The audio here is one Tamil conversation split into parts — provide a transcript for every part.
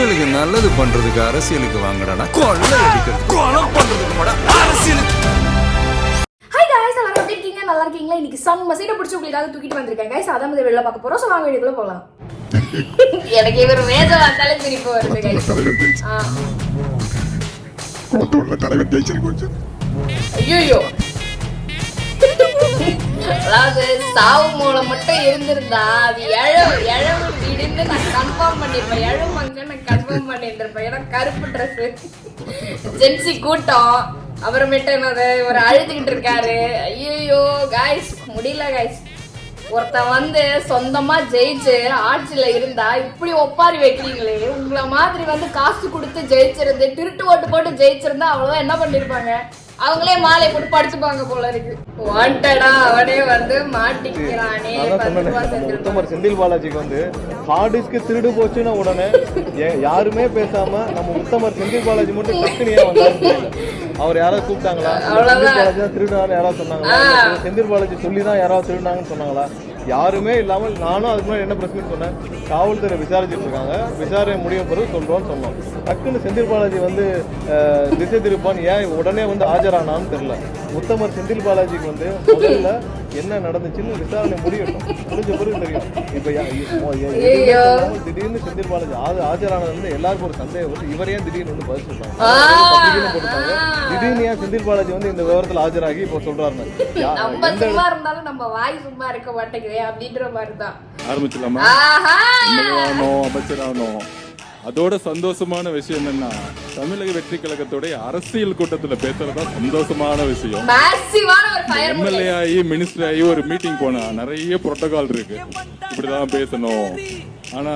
மக்களுக்கு நல்லது பண்றதுக்கு அரசியலுக்கு வாங்கடா, கொள்ளை அடிக்கிறது கொலை பண்றதுக்கு கூட அரசியலுக்கு. ஹாய் गाइस, எல்லாரும் எப்படி இருக்கீங்க? நல்லா இருக்கீங்களா? இன்னைக்கு செம்ம சீட பிடிச்சு உங்களுக்காக தூக்கிட்டு வந்திருக்கேன் गाइस. அதான் வந்து வெளில பார்க்க போறோம். சோ வாங்க வீடியோக்குள்ள போலாம். எனக்கு இவர் மேஜ வந்தாலே சிரிப்பு வருது गाइस. போட்டோல தலைவர் ஜெயிச்சிரு கொஞ்சம். ஐயோ. அதாவது சாவு மூலம் மட்டும் இருந்திருந்தா அது எழவு வீடுன்னு நான் கன்ஃபார்ம் பண்ணிருப்பேன். எழவுமாங்க நான் கன்ஃபார்ம் பண்ணிருப்பேன். ஏன்னா கருப்பு ட்ரெஸ் ஜென்சி கூட்டம் அப்புறமேட்டு என்னது ஒரு அழுதுகிட்டு இருக்காரு. ஐயோ காய்ஸ் முடியல காய்ஸ். ஒருத்தன் வந்து சொந்தமா ஜெயிச்சு ஆட்சியில இருந்தா இப்படி ஒப்பாரி வைக்கிறீங்களே. உங்களை மாதிரி வந்து காசு கொடுத்து ஜெயிச்சிருந்து திருட்டு ஓட்டு போட்டு ஜெயிச்சிருந்தா அவ்வளவுதான் என்ன பண்ணிருப்பாங்க? அவங்களே மாலை போட்டு படுத்துப்பாங்க போல இருக்கு. வாண்டடா அவனே வந்து மாட்டிக்கிறானே. உத்தமர் செந்தில் பாலாஜிக்கு வந்து ஹார்டிஸ்க்கு திருடு போச்சுன்னா உடனே யாருமே பேசாம நம்ம உத்தமர் செந்தில் பாலாஜி மட்டும் டக்குனியா வந்தாரு. அவர் யாராவது கூப்பிட்டாங்களா? செந்தில் பாலாஜி தான் திருடுனாலும் யாராவது சொன்னாங்களா? செந்தில் பாலாஜி சொல்லிதான் யாராவது திருடுனாங்கன்னு சொன்னாங்களா? யாருமே இல்லாமல் நானும் அதுக்கு முன்னாடி என்ன பிரச்சனை சொன்னேன், காவல்துறை விசாரிச்சுட்டு இருக்காங்க, விசாரணை முடியும் பிறகு சொல்றோம்னு சொன்னோம். டக்குன்னு செந்தில் பாலாஜி வந்து திசை திருப்பான் ஏன் உடனே வந்து ஆஜரானான்னு தெரியல. உத்தமர் செந்தில் பாலாஜிக்கு வந்து முதல்ல என்ன நடந்துச்சுன்னு விசாரணை முடியட்டும், முடிஞ்ச பிறகு தெரியும். இப்ப திடீர்னு செந்தில் பாலாஜி ஆஜரானது வந்து எல்லாருக்கும் ஒரு சந்தேகம் வந்து இவரே திடீர்னு வந்து பதில் சொல்றாங்க. திடீர்னு ஏன் செந்தில் பாலாஜி வந்து இந்த விவரத்தில் ஆஜராகி இப்போ சொல்றாரு நம்ம வாய் சும்மா இருக்க மாட்டேங்குது அப்படின்ற மாதிரி தான் ஆரம்பிச்சலாமா? அமைச்சரானோம். அதோட சந்தோஷமான விஷயம் என்னன்னா, தமிழக வெற்றி கழகத்துடைய அரசியல் கூட்டத்துல பேசுறதா சந்தோஷமான விஷயம். எம்எல்ஏ ஆகி மினிஸ்டர் ஆகி ஒரு மீட்டிங் போனா நிறைய புரோட்டோகால் இருக்கு, இப்படிதான் பேசணும். ஆனா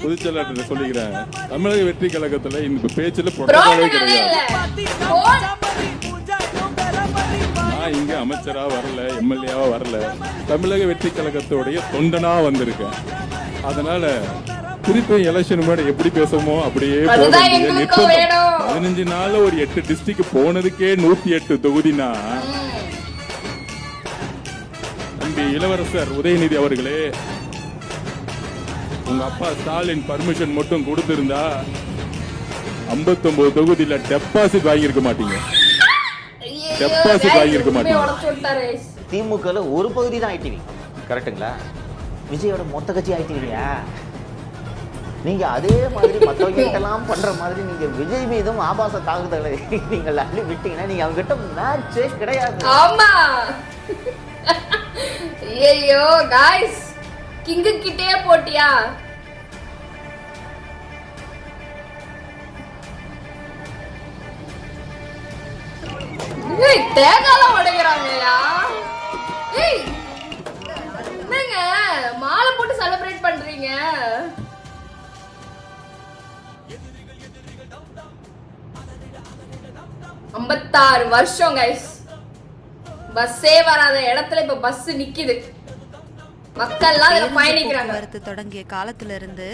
பொதுச்செயலாளர் சொல்லிக்கிறேன், தமிழக வெற்றி கழகத்துல இந்த பேச்சுல புரோட்டோகாலே கிடையாது. நான் இங்க அமைச்சரா வரல, எம்எல்ஏவா வரல, தமிழக வெற்றி கழகத்துடைய தொண்டனா வந்திருக்கேன். அதனால திருப்பி எலெக்ஷன் முன்னாடி எப்படி பேசுமோ அப்படியே 15 நாள்ல ஒரு 8 டிஸ்ட்ரிக்ட் போனதுக்கே 108 தொகுதினா, தம்பி இளவரசர் உதயநிதி அவர்களே, உங்க அப்பா ஸ்டாலின் பர்மிஷன் மட்டும் கொடுத்திருந்தா 59 தொகுதியில டெபாசிட் வாங்கியிருக்க மாட்டீங்க. திமுக ஒரு பகுதி தான் ஐடிவி, கரெக்டுங்களா? விஜயோட மொத்த கட்சி ஐடிவியா? நீங்க அதே மாதிரி மற்றவங்க எல்லாம் பண்ற மாதிரி நீங்க விஜய் மீதும் ஆபாச தாக்குதலை நீங்கள் அள்ளி விட்டீங்கன்னா நீங்க அவங்க கிட்ட மேட்சே கிடையாது. ஆமா. ஐயோ गाइस, கிங்கு கிட்டே போட்டியா? ஏய் தேங்கால உடைக்கறாங்கயா. ஏய் என்னங்க மாலை போட்டு செலிப்ரேட் பண்றீங்க? ஐம்பத்தாறு வருஷம் गाइस, பஸ்ஸே வராத இடத்துல இப்ப பஸ் நிக்குது. மக்கள்லாம் அதுல பயணிக்கிறாங்க. போக்குவரத்து தொடங்கிய காலத்துல இருந்து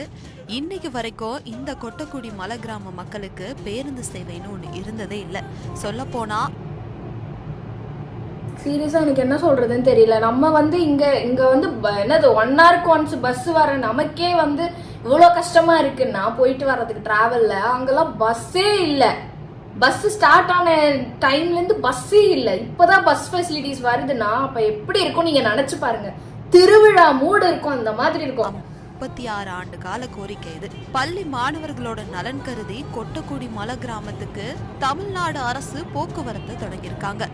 இன்னைக்கு வரைக்கும் இந்த கொட்டக்குடி மலை கிராம மக்களுக்கு பேருந்து சேவைன்னு ஒண்ணு இருந்ததே இல்லை. சொல்ல போனா சீரியஸா எனக்கு என்ன சொல்றதுன்னு தெரியல. நம்ம வந்து இங்க வந்து என்னது 1 hour ஒன்ஸ் பஸ் வர நமக்கே வந்து இவ்வளவு கஷ்டமா இருக்குன்னா போயிட்டு வர்றதுக்கு டிராவல்ல, அங்கெல்லாம் பஸ்ஸே இல்லை. பஸ் ஸ்டார்ட் ஆன டைம்ல இருந்து பஸ்ஸே இல்லை. இப்பதான் பஸ் ஃபெசிலிட்டிஸ் வருதுன்னா அப்ப எப்படி இருக்கும் நீங்க நினைச்சு பாருங்க. திருவிழா மூடு இருக்கும், அந்த மாதிரி இருக்கும். 36 ஆண்டு கால கோரிக்கை இது. பள்ளி மாணவர்களோட நலன் கருதி கொட்டக்குடி மலை கிராமத்துக்கு தமிழ்நாடு அரசு போக்குவரத்து தொடங்கியிருக்காங்க.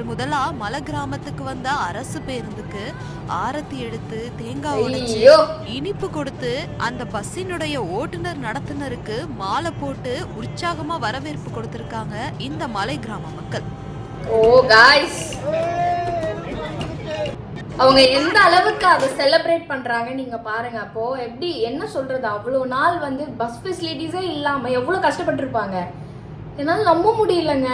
முதலா மலை கிராமத்துக்கு வந்த அரசு பேருந்துக்கு ஆரத்தி எடுத்து தேங்காய் உடைச்சு இனிப்பு கொடுத்து அந்த பஸ்ஸினுடைய ஓட்டுநர் நடத்துனருக்கு மாலை போட்டு உற்சாகமா வரவேற்பு கொடுத்திருக்காங்க இந்த மலை கிராம மக்கள். ஓ गाइस, அவங்க எந்த அளவுக்கு அதை செலிப்ரேட் பண்றாங்க நீங்க பாருங்க. அப்போ எப்படி என்ன சொல்றது, அவ்வளவு நாள் வந்து பஸ் ஃபெசிலிட்டிஸே இல்லாம எவ்வளவு கஷ்டப்பட்டிருப்பாங்க. என்னால நம்ப முடியலங்க.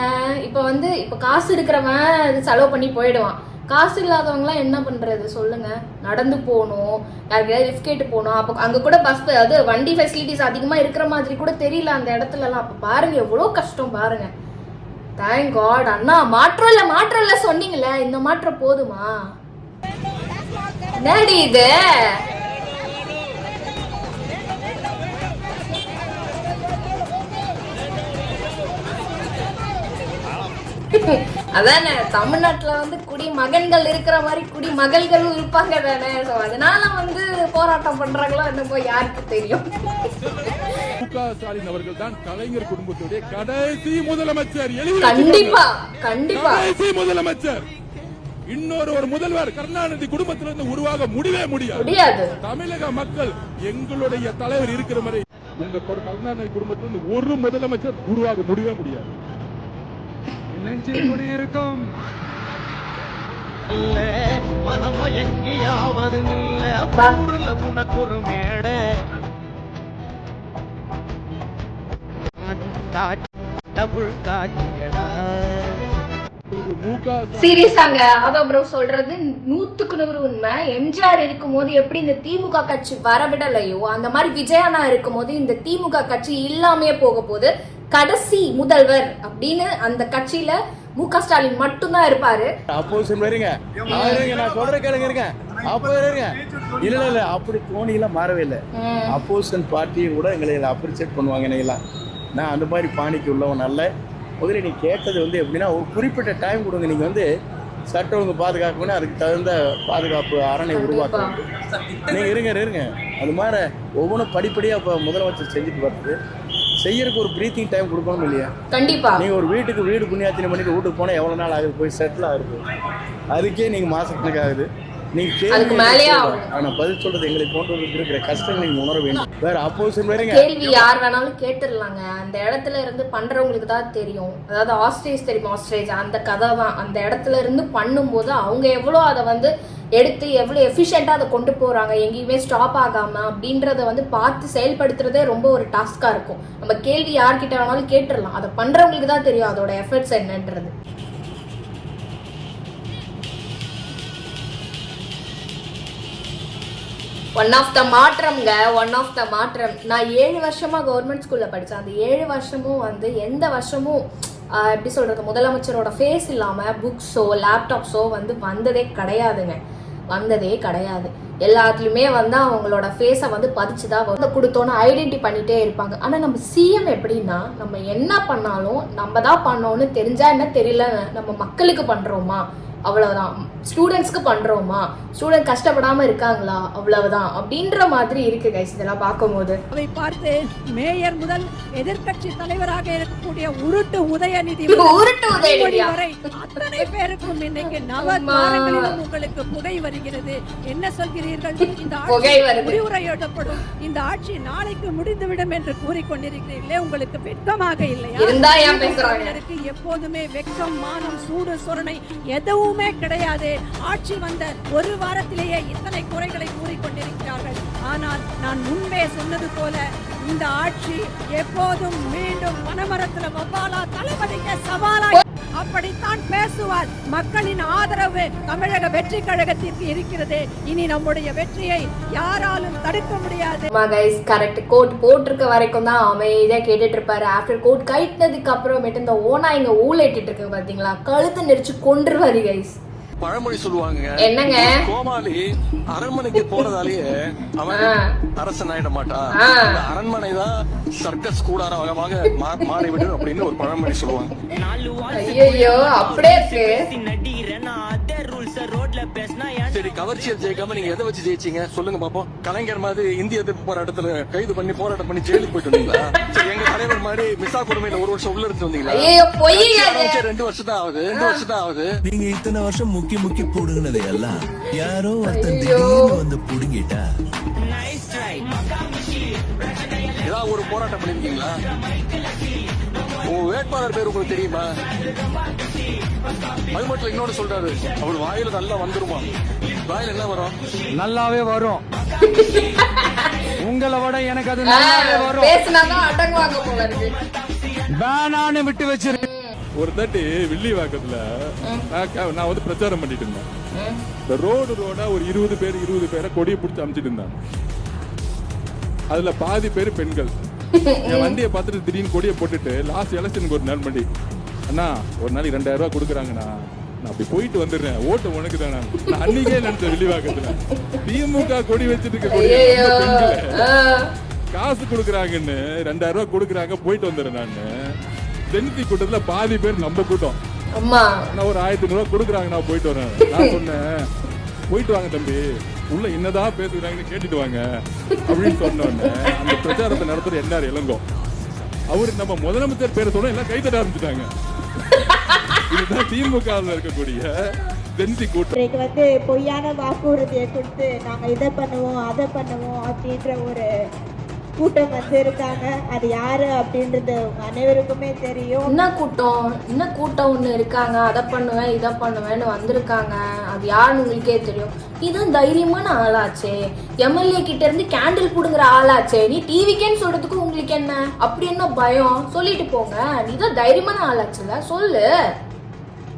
இப்ப காசு இருக்கிறவன் செலவு பண்ணி போயிடுவான். காசு இல்லாதவங்கலாம் என்ன பண்றது சொல்லுங்க? நடந்து போகணும், யாருக்கையாவது லிஃப்ட் கேட்டு போகணும். அப்போ அங்க கூட பஸ் அது வண்டி ஃபெசிலிட்டிஸ் அதிகமா இருக்கிற மாதிரி கூட தெரியல அந்த இடத்துல எல்லாம். அப்ப பாருங்க எவ்வளவு கஷ்டம் பாருங்க. Thank God. அண்ணா மாற்றம் இல்ல சொன்னீங்களே, இந்த மாற்றம் போதுமா? என்னடி இது? அதானே தமிழ்நாட்டுல வந்து குடிமகன்கள் இருக்கிற மாதிரி குடிமகள்களும் இருப்பாங்க தானே. சோ அதனால வந்து போராட்டம் பண்றாங்களோ என்னமோ யாருக்கு தெரியும். மு.க. ஸ்டாலின் அவர்கள் தான் கலைஞர் குடும்பத்துடைய கடைசி முதலமைச்சர். கண்டிப்பா கண்டிப்பா கடைசி முதலமைச்சர். இன்னொரு முதல்வர் கருணாநிதி குடும்பத்திலிருந்து உருவாக முடியாது. தமிழக மக்கள் எங்களுடைய தலைவர் இருக்கிற வரை உங்க கருணாநிதி குடும்பத்திலிருந்து ஒரு முதலமைச்சர் உருவாக முடியாது. இருக்கும் சீரியஸாங்க அதான் ப்ரோ சொல்றது 100% உண்மை. எம்ஜிஆர் இருக்கும் போது எப்படி இந்த திமுக கட்சி வரவிடலையோ அந்த மாதிரி விஜயண்ணா இருக்கும் போது இந்த திமுக கட்சி இல்லாமே போக போது. கடைசி முதல்வர் அப்படின்னு அந்த கட்சியில மு.க. ஸ்டாலின் மட்டும்தான் இருப்பாரு. அப்போசிஷன் வருங்க, நான் சொல்ற கேளுங்க. அப்போ இருங்க, இல்ல அப்படி தோணியெல்லாம் மாறவே இல்லை. அப்போசிஷன் பார்ட்டியை கூட எங்களை அப்ரிசியேட் பண்ணுவாங்க. என்னையெல்லாம் நான் அந்த மாதிரி பாணிக்கு உள்ளவன் அல்ல. முதல்ல நீ கேட்டது வந்து எப்படின்னா, ஒரு குறிப்பிட்ட டைம் கொடுங்க. நீங்கள் வந்து சட்டம் ஒழுங்கு பாதுகாக்கணும்னா அதுக்கு தகுந்த பாதுகாப்பு அரணை உருவாக்கணும். நீங்கள் இருங்க. அது மாதிரி ஒவ்வொன்றும் படிப்படியாக இப்போ முதலமைச்சர் செஞ்சுட்டு வருது. செய்யறதுக்கு ஒரு பிரீத்திங் டைம் கொடுக்கணும் இல்லையா? கண்டிப்பா. நீங்கள் ஒரு வீடு புண்ணியாத்தினை பண்ணிட்டு வீட்டுக்கு போனால் எவ்வளோ நாள் ஆகுது போய் செட்டில் ஆகுது? அதுக்கே நீங்கள் மாசத்துக்கு ஆகுது. பதில் சொல்றது எங்களுக்கு போன்றவர்களுக்கு இருக்கிற கஷ்டங்கள் நீங்க உணர வேண்டும். வேற அப்போசிஷன் வேறங்க. கேள்வி யார் வேணாலும் கேட்டுடலாங்க. அந்த இடத்துல இருந்து பண்றவங்களுக்கு தான் தெரியும். அதாவது ஆஸ்ட்ரேஜ் தெரியுமா? ஆஸ்ட்ரேஜ் அந்த கதை தான். அந்த இடத்துல இருந்து பண்ணும்போது அவங்க எவ்வளோ அதை வந்து எடுத்து எவ்வளோ எஃபிஷியண்டா அதை கொண்டு போறாங்க, எங்கேயுமே ஸ்டாப் ஆகாம அப்படின்றத வந்து பார்த்து செயல்படுத்துறதே ரொம்ப ஒரு டாஸ்கா இருக்கும். நம்ம கேள்வி யார்கிட்ட வேணாலும் கேட்டுடலாம். அதை பண்றவங்களுக்கு தான் தெரியும் அதோட எஃபர்ட்ஸ் என்னன்றது. ஒன் ஆஃப் த மாற்றம். நான் 7 வருஷமா கவர்மெண்ட் ஸ்கூல்ல படித்தேன். அந்த 7 வருஷமும் வந்து எந்த வருஷமும் எப்படி சொல்றது, முதலமைச்சரோட ஃபேஸ் இல்லாம புக்ஸோ லேப்டாப்ஸோ வந்து வந்ததே கிடையாது. எல்லாத்துலயுமே வந்து அவங்களோட ஃபேஸை வந்து பதிச்சுதான் வந்து கொடுத்தோன்னு ஐடென்டி பண்ணிட்டே இருப்பாங்க. ஆனா நம்ம சிஎம் எப்படின்னா, நம்ம என்ன பண்ணாலும் நம்ம தான் பண்ணோம்னு தெரிஞ்சா என்ன, தெரியல நம்ம மக்களுக்கு பண்றோமா அவ்வளவுதான், ஸ்டூடெண்ட்ஸ்க்கு பண்றோமா, ஸ்டூடெண்ட் கஷ்டப்படாம இருக்காங்களா அவ்வளவுதான் அப்படின்ற மாதிரி இருக்கு கைஸ் இதெல்லாம் பார்க்கும்போது. அதை பார்த்து மேயர் முதல் எதிர்கட்சி தலைவராக இருக்கக்கூடிய உருட்டு உதயநிதி வரை அத்தனை பேருக்கும் இன்னைக்கு நவதாரங்களிலும் உங்களுக்கு புகை வருகிறது. என்ன சொல்கிறீர்கள்? இந்த முடிவுரையிடப்படும் இந்த ஆட்சி நாளைக்கு முடிந்துவிடும் என்று கூறிக்கொண்டிருக்கிறீர்களே, உங்களுக்கு வெட்கமாக இல்லையா? எப்போதுமே வெட்கம், மானம், சூடு சொரணை எதுவுமே கிடையாது. ஆட்சி வந்த ஒரு வாரத்திலேயே இத்தனை குறைகளை கூறிக்கொண்டிருக்கிறார்கள். ஆனால் நான் முன்பே சொன்னது போல இந்த ஆட்சி எப்போதும் மீண்டும் மனமரத்துல வவ்வாலா தளபதிக்கு சவாலா அப்படித்தான் பேசுவார். மக்களின் ஆதரவு தமிழக வெற்றி கழகத்திற்கு இருக்கிறது. இனி நம்முடைய வெற்றியை யாராலும் தடுக்க முடியாது. கரெக்ட். கோட் போட்டிருக்க வரைக்கும் தான் அமைதியா கேட்டுட்டு இருப்பாரு. ஆஃப்டர் கோட் கைட்டினதுக்கு அப்புறமேட்டு இந்த ஓனா இங்க ஊழலிட்டு இருக்கு பாத்தீங்களா, கழுத்து நெரிச்சு கொன்றுவாரு கைஸ். பழமொழி சொல்லுவாங்க, என்னங்க, கோமாளி அரண்மனைக்கு போறதாலேயே அவன் அரசன் ஆயிட மாட்டான், அரண்மனை தான் சர்க்கஸ் கூடாரமாக மாறிவிடும் அப்படின்னு ஒரு பழமொழி சொல்லுவாங்க. ஐயோ அப்படியே இருக்கு. சரி, கவர்ச்சியல் ஜெயிக்காம நீங்க எதை வச்சு ஜெயிச்சீங்க சொல்லுங்க பாப்போம். கலைஞர் மாதிரி இந்திய எதிர்ப்பு போராட்டத்துல கைது பண்ணி போராட்டம் பண்ணி ஜெயிலுக்கு போயிட்டு வந்தீங்களா? சரி, எங்க தலைவர் மாதிரி மிசா கொடுமையில 1 வருஷம் உள்ள இருந்து வந்தீங்களா? 2 வருஷம் தான் ஆகுது. நீங்க இத்தனை வருஷம் முக்கி புடுங்கினதை எல்லாம் யாரோ ஒருத்தன் திடீர்னு வந்து புடுங்கிட்டா. ஏதாவது ஒரு போராட்டம் பண்ணிருக்கீங்களா? உங்க வேட்பாளர் பேர் உங்களுக்கு தெரியுமா? அது மட்டும் இன்னொன்னு சொல்றாரு, அவர் வாயில நல்லா வந்துருமா? வாயில என்ன வரும்? நல்லாவே வரும். உங்களை விட எனக்கு அது நல்லாவே வரும். பேசினாதான் அடங்குவாங்க போல இருக்கு. வேணான்னு விட்டு வச்சிரு. ஒரு தாட்டி வில்லிவாக்கத்துல நான் வந்து பிரச்சாரம் பண்ணிட்டு இருந்தேன். இந்த ரோடா ஒரு 20 பேரை கொடியை பிடிச்சி அமிச்சிட்டு இருந்தாங்க. அதுல பாதி பேர் பெண்கள். என் வண்டியை பார்த்துட்டு திடீர்னு கொடியை போட்டுட்டு லாஸ்ட் எலெக்ஷனுக்கு ஒரு நாள் மண்டி, அண்ணா ஒரு நாளைக்கு 2000 ரூபாய் கொடுக்குறாங்கண்ணா, நான் அப்படி போயிட்டு வந்துடுறேன், ஓட்டு உனக்கு தானே. நான் அன்னைக்கே நினைச்சேன் வில்லிவாக்கத்துல திமுக கொடி வச்சுட்டு இருக்க காசு கொடுக்குறாங்கன்னு 2000 ரூபாய் கொடுக்குறாங்க, போயிட்டு வந்துடுறேன். நான் தென்தி கூட்டத்துல பாதி பேர் நம்ம கூட்டம். அம்மா நான் ஒரு 1500 ரூபாய் கொடுக்குறாங்க, நான் போயிட்டு வரேன். நான் சொன்னேன் போயிட்டு வாங்க தம்பி, உள்ள என்னதான் பேசுகிறாங்கன்னு கேட்டுட்டு வாங்க அப்படின்னு சொன்ன உடனே அந்த பிரச்சாரத்தை நடத்துற என்ஆர் இளங்கோ அவரு நம்ம முதலமைச்சர் பேரை சொன்ன எல்லாம் கைத்தட்ட ஆரம்பிச்சுட்டாங்க. இதுதான் திமுகவில் இருக்கக்கூடிய ஜென்சி கூட்டம். வந்து பொய்யான வாக்குறுதியை கொடுத்து நாங்க இதை பண்ணுவோம் அதை பண்ணுவோம் அப்படின்ற ஒரு கூட்டம் வந்து இருக்காங்க. அது யாரு அப்படின்றது உங்க அனைவருக்குமே தெரியும். என்ன கூட்டம் ஒண்ணு இருக்காங்க, அதை பண்ணுவேன் இதை பண்ணுவேன்னு வந்திருக்காங்க. அது யாருன்னு உங்களுக்கே தெரியும். நீதான் தைரியமான ஆளாச்சே, எம்எல்ஏ கிட்ட இருந்து கேண்டில் புடுங்குற ஆளாச்சே, நீ டிவிக்கேன்னு சொல்றதுக்கு உங்களுக்கு என்ன அப்படி என்ன பயம்? சொல்லிட்டு போங்க, நீதான் தைரியமான ஆளாச்சுல, சொல்லு.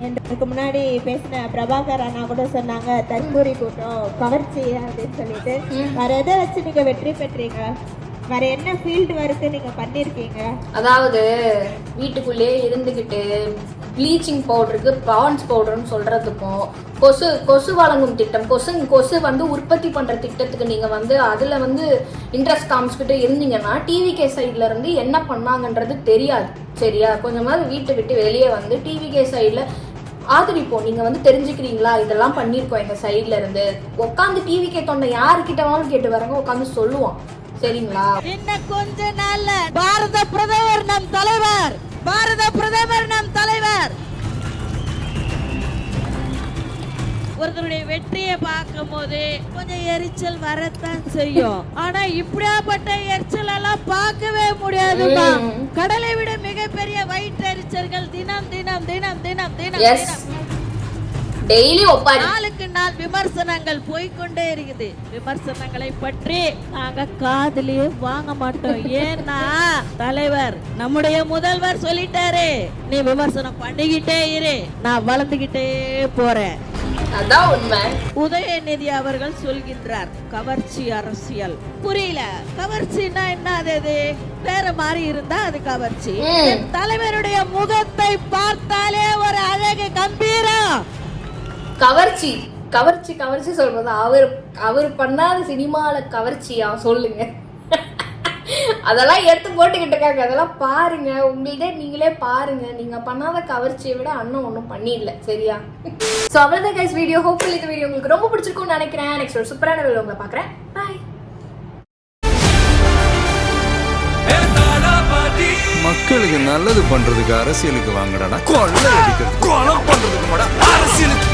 எனக்கு முன்னாடி பேசின பிரபாகர் அண்ணா கூட சொன்னாங்க தற்கூரி கூட்டம் கவர்ச்சி அப்படின்னு சொல்லிட்டு. வேற எதை வச்சு நீங்க வெற்றி பெற்றீங்க? வேற என்ன ஃபீல்டு ஒர்க்கு நீங்க பண்ணிருக்கீங்க? அதாவது வீட்டுக்குள்ளேயே இருந்துகிட்டு ப்ளீச்சிங் பவுடருக்கு பான்ஸ் பவுடர்னு சொல்றதுக்கும் கொசு வழங்கும் திட்டம், கொசு வந்து உற்பத்தி பண்ற திட்டத்துக்கு நீங்க வந்து அதுல வந்து இன்ட்ரெஸ்ட் காமிச்சுக்கிட்டு இருந்தீங்கன்னா டிவிகே சைட்ல இருந்து என்ன பண்ணாங்கன்றது தெரியாது. சரியா? கொஞ்சமாவது வீட்டை விட்டு வெளியே வந்து டிவிகே சைட்ல ஆதரிப்போம். நீங்க வந்து தெரிஞ்சுக்கிறீங்களா இதெல்லாம் பண்ணிருக்கோம் எங்க சைட்ல இருந்து. உட்காந்து டிவிகே தொண்டை யாருக்கிட்டவாலும் கேட்டு வரங்க, உட்காந்து சொல்லுவோம். சரிங்களா? இன்னும் கொஞ்ச நாள்ல பாரத பிரதமர் நம் தலைவர், பாரத பிரதமர் நம் தலைவர். ஒருத்தருடைய வெற்றியை பார்க்கும் போது கொஞ்சம் எரிச்சல் வரத்தான் செய்யும். ஆனா இப்படியாப்பட்ட எரிச்சல் எல்லாம் பார்க்கவே முடியாதுமா. கடலை விட மிகப்பெரிய வயிற்றெரிச்சல்கள் தினம் தினம் தினம் தினம் தினம் டெய்லி நாளுக்கு நாள் விமர்சனங்கள் போய்கொண்டே இருக்குது. விமர்சனங்களை பற்றி நாங்க காதுலயே வாங்க மாட்டோம். ஏன்னா தலைவர் நம்முடைய முதல்வர் சொல்லிட்டாரு, நீ விமர்சனம் பண்ணிக்கிட்டே இரு, நான் வளர்ந்துகிட்டே போறேன். அதான் உண்மை. உதயநிதி அவர்கள் சொல்கின்றார் கவர்ச்சி அரசியல். புரியல, கவர்ச்சின்னா என்ன? அது வேற மாதிரி இருந்தா அது கவர்ச்சி. தலைவருடைய முகத்தை பார்த்தாலே ஒரு அழகு கம்பீரம். கவர்ச்சி சொல்றது அவர் பண்ணாத சினிமால கவர்ச்சியா சொல்லுங்க. அதெல்லாம் எடுத்து போட்டுக்கிட்டு இருக்காங்க, அதெல்லாம் பாருங்க, உங்கள்தே நீங்களே பாருங்க. நீங்க பண்ணாத கவர்ச்சியை விட அண்ணன் ஒன்றும் பண்ணிடல. சரியா? ஸோ அவ்வளோதான் கைஸ் வீடியோ. ஹோப்ஃபுல்லி இந்த வீடியோ உங்களுக்கு ரொம்ப பிடிச்சிருக்கும்னு நினைக்கிறேன். நெக்ஸ்ட் ஒரு சூப்பரான வீடியோ உங்களை பார்க்குறேன். பாய். மக்களுக்கு நல்லது பண்றதுக்கு அரசியலுக்கு வாங்கடா, கொள்ளை அடிக்கிறது கொலை பண்றதுக்கு அரசியலுக்கு